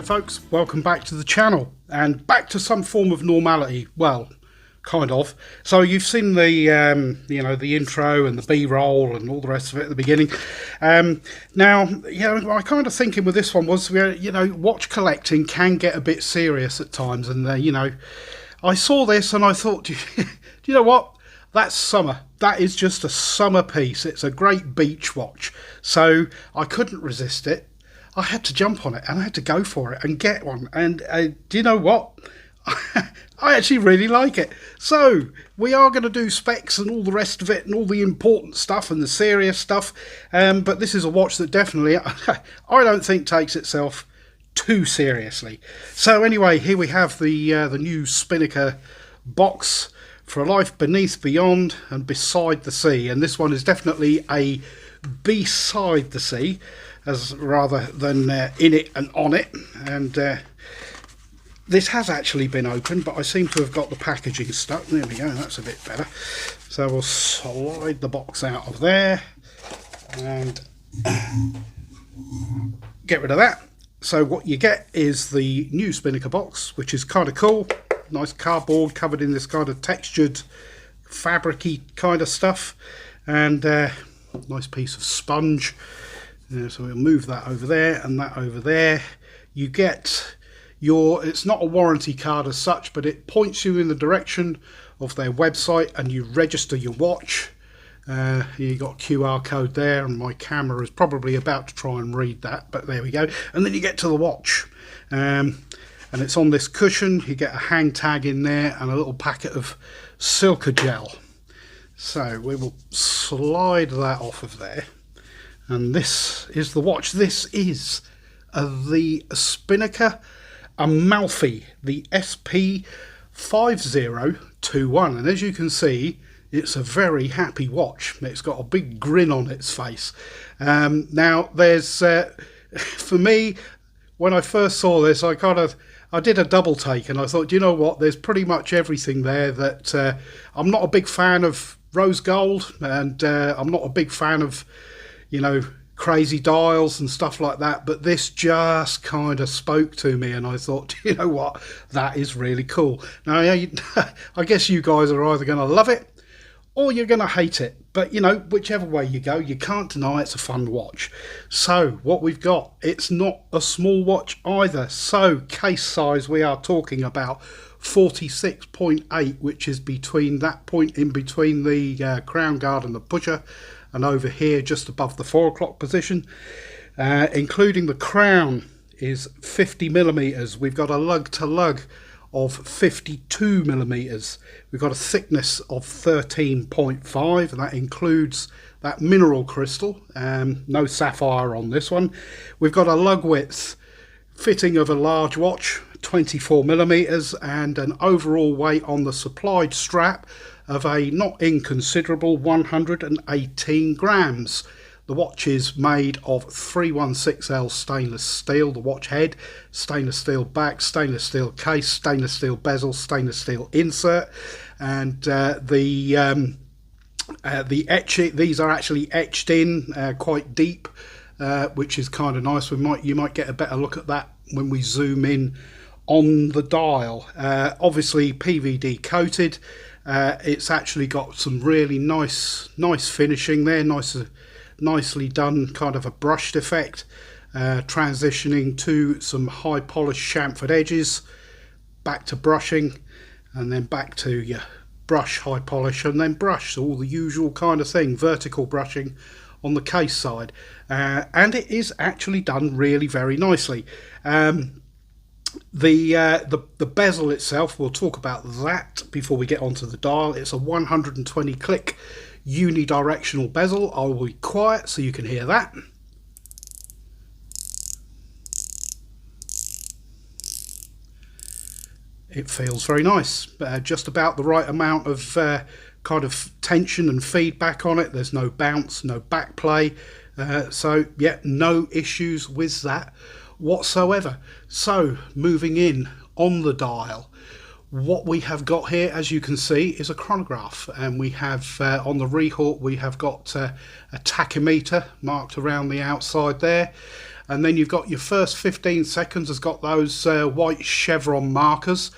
there folks, welcome back to the channel and back to some form of normality. Well, kind of. So you've seen the the intro and the b-roll and all the rest of it at the beginning. Now, my kind of thinking with this one was, watch collecting can get a bit serious at times, and I saw this and I thought, do you know what? That's summer. That is just a summer piece. It's a great beach watch. So I couldn't resist it. I had to jump on it and I had to go for it and get one. And do you know what? I actually really like it. So we are going to do specs and all the rest of it and all the important stuff and the serious stuff. But this is a watch that definitely, I don't think, takes itself too seriously. So anyway, here we have the new Spinnaker box for a life beneath, beyond and beside the sea. And this one is definitely a beside the sea, as rather than in it and on it. And this has actually been opened, but I seem to have got the packaging stuck. There we go, that's a bit better. So we'll slide the box out of there and get rid of that. So what you get is the new Spinnaker box, which is kind of cool. Nice cardboard covered in this kind of textured fabricy kind of stuff, and nice piece of sponge. So we'll move that over there and that over there. You get it's not a warranty card as such, but it points you in the direction of their website and you register your watch. You got a QR code there, and my camera is probably about to try and read that, but there we go. And then you get to the watch, and it's on this cushion. You get a hang tag in there and a little packet of silica gel. So we will slide that off of there. And this is the watch. This is the Spinnaker Amalfi, the SP5021. And as you can see, it's a very happy watch. It's got a big grin on its face. Now, there's, for me, when I first saw this, I did a double take and I thought, you know what, there's pretty much everything there that I'm not a big fan of rose gold, and I'm not a big fan of crazy dials and stuff like that, but this just kind of spoke to me and I thought, you know what, that is really cool. Now I guess you guys are either going to love it or you're going to hate it, but whichever way you go, you can't deny it's a fun watch. So what we've got, it's not a small watch either. So case size, we are talking about 46.8, which is between that point in between the crown guard and the pusher, and over here just above the 4 o'clock position. Including the crown is 50 millimeters. We've got a lug to lug of 52 millimeters. We've got a thickness of 13.5, and that includes that mineral crystal. No sapphire on this one. We've got a lug width fitting of a large watch, 24 millimeters, and an overall weight on the supplied strap of a not inconsiderable 118 grams. The watch is made of 316L stainless steel, the watch head, stainless steel back, stainless steel case, stainless steel bezel, stainless steel insert, and the etching, these are actually etched in quite deep, which is kind of nice. You might get a better look at that when we zoom in on the dial. Obviously PVD coated. It's actually got some really nice finishing there, nicely done, kind of a brushed effect, transitioning to some high polished chamfered edges, back to brushing, and then back to your brush, high polish, and then brush. So all the usual kind of thing, vertical brushing on the case side, and it is actually done really very nicely. The bezel itself, we'll talk about that before we get onto the dial. It's a 120 click unidirectional bezel. I will be quiet so you can hear that. It feels very nice, just about the right amount of kind of tension and feedback on it. There's no bounce, no back play, so yeah, no issues with that whatsoever. So moving in on the dial, what we have got here, as you can see, is a chronograph, and we have on the Rehawk we have got a tachymeter marked around the outside there, and then you've got your first 15 seconds has got those white chevron markers.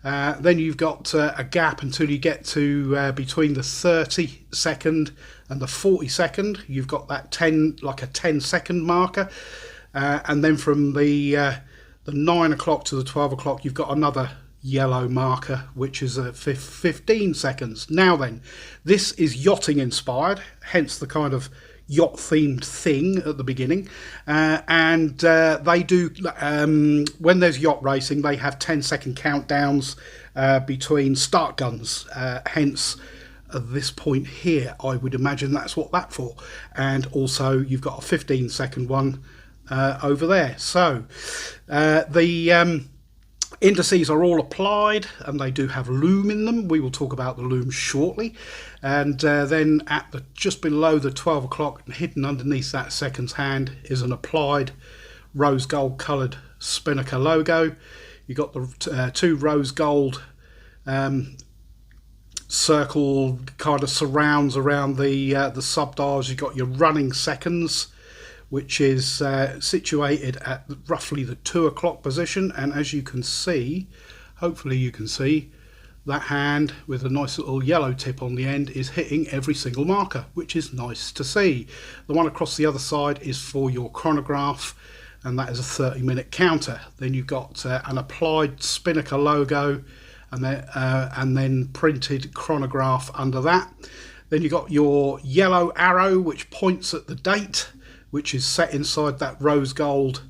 Then you've got a gap until you get to between the 30-second and the 40-second. You've got that 10-second marker, and then from the 9 o'clock to the 12 o'clock, you've got another yellow marker, which is 15 seconds. Now then, this is yachting inspired, hence the kind of yacht themed thing at the beginning, and they do when there's yacht racing, they have 10-second countdowns between start guns, hence at this point here I would imagine that's what that's for, and also you've got a 15-second one over there. So the indices are all applied, and they do have loom in them. We will talk about the loom shortly. And then at just below the 12 o'clock, and hidden underneath that seconds hand, is an applied rose gold coloured Spinnaker logo. You've got the two rose gold circle kind of surrounds around the sub-dials. You've got your running seconds, which is situated at roughly the 2 o'clock position, and as you can see, hopefully you can see, that hand with a nice little yellow tip on the end is hitting every single marker, which is nice to see. The one across the other side is for your chronograph, and that is a 30-minute counter. Then you've got an applied Spinnaker logo, and then printed chronograph under that. Then you've got your yellow arrow, which points at the date, which is set inside that rose gold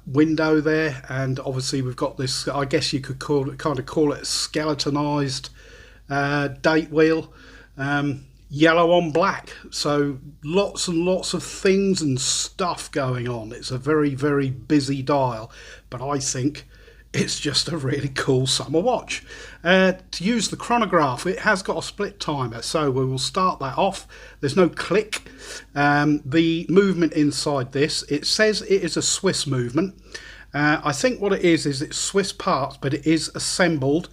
window there. And obviously we've got this, I guess you could call it a skeletonized date wheel, yellow on black. So lots and lots of things and stuff going on. It's a very, very busy dial, but I think it's just a really cool summer watch. To use the chronograph, it has got a split timer, so we will start that off. There's no click. The movement inside this, it says it is a Swiss movement. I think what it is it's Swiss parts, but it is assembled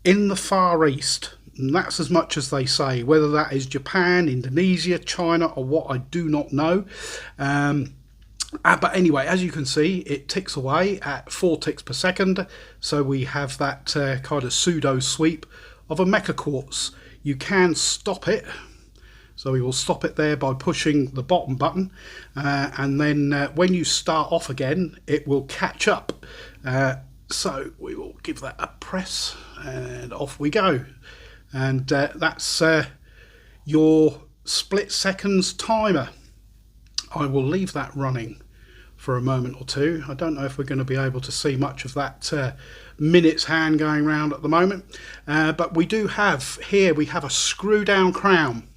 in the Far East. And that's as much as they say. Whether that is Japan, Indonesia, China, or what, I do not know. But anyway, as you can see, it ticks away at 4 ticks per second. So we have that kind of pseudo sweep of a mecha quartz. You can stop it. So we will stop it there by pushing the bottom button. And then when you start off again, it will catch up. So we will give that a press and off we go. And that's your split seconds timer. I will leave that running for a moment or two. I don't know if we're going to be able to see much of that minutes hand going round at the moment, but we do have here, we have a screw down crown.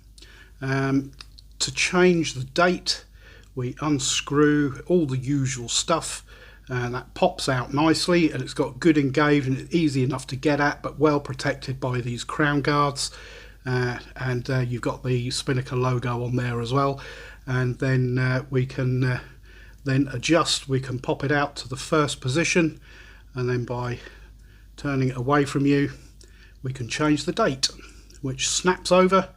To change the date, we unscrew all the usual stuff, and that pops out nicely, and it's got good engaged and it's easy enough to get at, but well protected by these crown guards. And you've got the Spinnaker logo on there as well. And then we can then adjust. We can pop it out to the first position, and then by turning it away from you, we can change the date, which snaps over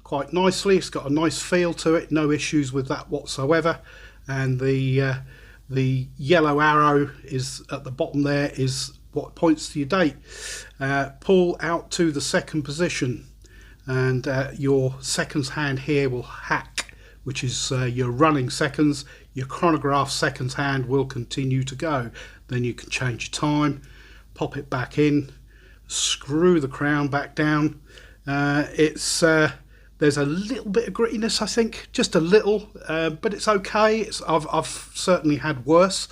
quite nicely. It's got a nice feel to it, no issues with that whatsoever. And the yellow arrow is at the bottom there, is what points to your date. Pull out to the second position, and your seconds hand here will hack, which is your running seconds. Your chronograph seconds hand will continue to go. Then you can change your time, pop it back in, screw the crown back down. There's a little bit of grittiness, I think, just a little, but it's okay. I've certainly had worse.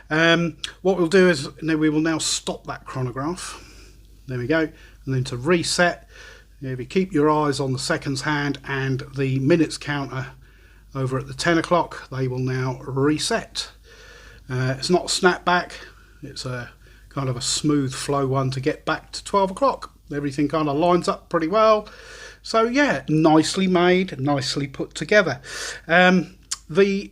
What we'll do is we will now stop that chronograph. There we go. And then to reset, if you keep your eyes on the seconds hand and the minutes counter over at the 10 o'clock, they will now reset. It's not a snapback, it's a kind of a smooth flow one to get back to 12 o'clock. Everything kind of lines up pretty well. So yeah, nicely made, nicely put together. The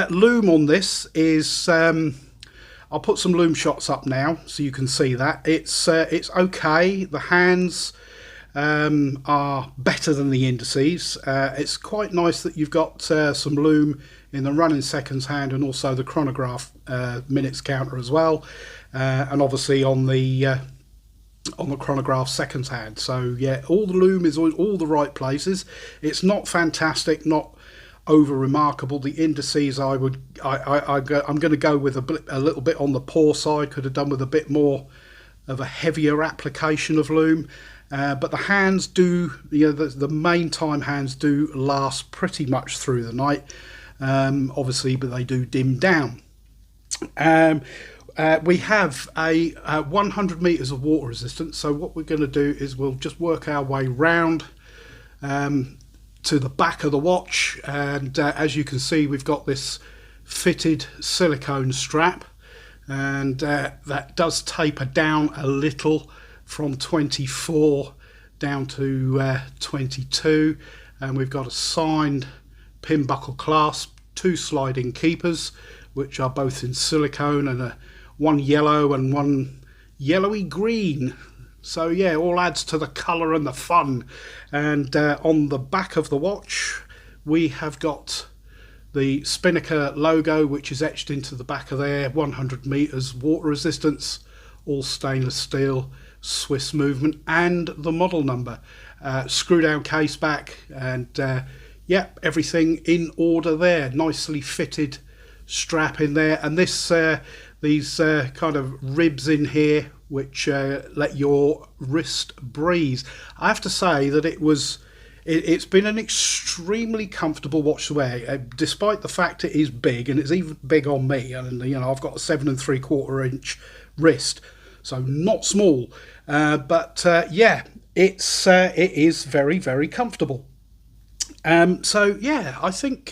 loom on this is, I'll put some loom shots up now so you can see that. It's okay. The hands are better than the indices. It's quite nice that you've got some loom in the running seconds hand and also the chronograph minutes counter as well, and obviously on the chronograph seconds hand. So yeah, all the loom is all the right places. It's not fantastic, not over remarkable. The indices I'm going to go with a little bit on the poor side. Could have done with a bit more of a heavier application of loom, but the hands do, the main time hands do last pretty much through the night, obviously, but they do dim down. We have a 100 meters of water resistance, so what we're going to do is we'll just work our way round to the back of the watch, and as you can see, we've got this fitted silicone strap, and that does taper down a little from 24 down to 22, and we've got a signed pin buckle clasp, 2 sliding keepers which are both in silicone, and one yellow and one yellowy green. So yeah, all adds to the colour and the fun. And on the back of the watch we have got the Spinnaker logo, which is etched into the back of there. 100 meters water resistance, all stainless steel, Swiss movement, and the model number. Screw down case back, and yeah, everything in order there. Nicely fitted strap in there, and this these kind of ribs in here which let your wrist breathe. I have to say that it's been an extremely comfortable watch to wear, despite the fact it is big, and it's even big on me, and I've got a 7 3/4 inch wrist, so not small, but yeah, it is very, very comfortable. So yeah, I think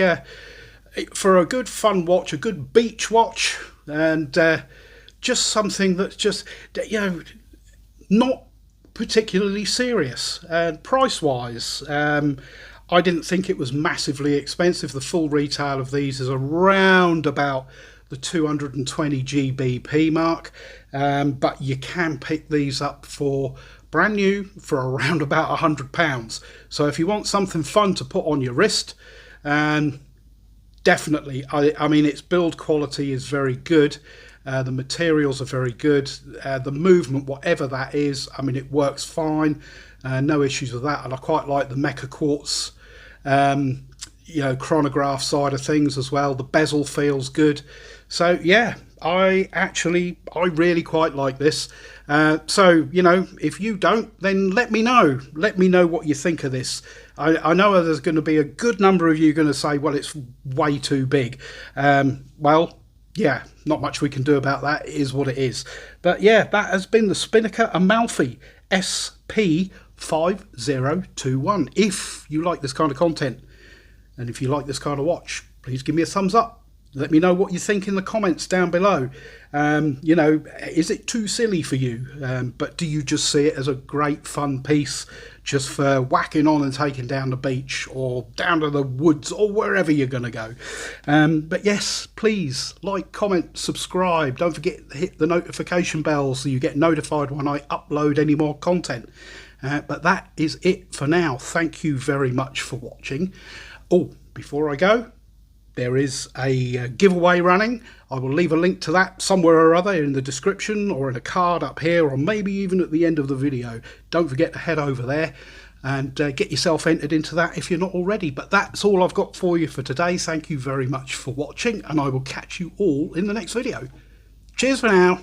for a good fun watch, a good beach watch, and just something that's just, not particularly serious. And price wise, I didn't think it was massively expensive. The full retail of these is around about the 220 GBP mark, but you can pick these up for brand new for around about £100. So if you want something fun to put on your wrist, definitely. I mean, its build quality is very good. The materials are very good. The movement, whatever that is, I mean, it works fine. No issues with that. And I quite like the Mecha Quartz, chronograph side of things as well. The bezel feels good. So yeah, I really quite like this. So, if you don't, then let me know. Let me know what you think of this. I know there's going to be a good number of you going to say, well, it's way too big. Well, yeah, not much we can do about that. It is what it is. But yeah, that has been the Spinnaker Amalfi SP5021. If you like this kind of content, and if you like this kind of watch, please give me a thumbs up. Let me know what you think in the comments down below. Is it too silly for you? But do you just see it as a great fun piece just for whacking on and taking down the beach or down to the woods or wherever you're going to go? But yes, please like, comment, subscribe. Don't forget to hit the notification bell so you get notified when I upload any more content. But that is it for now. Thank you very much for watching. Oh, before I go, there is a giveaway running. I will leave a link to that somewhere or other in the description or in a card up here, or maybe even at the end of the video. Don't forget to head over there and get yourself entered into that if you're not already. But that's all I've got for you for today. Thank you very much for watching, and I will catch you all in the next video. Cheers for now.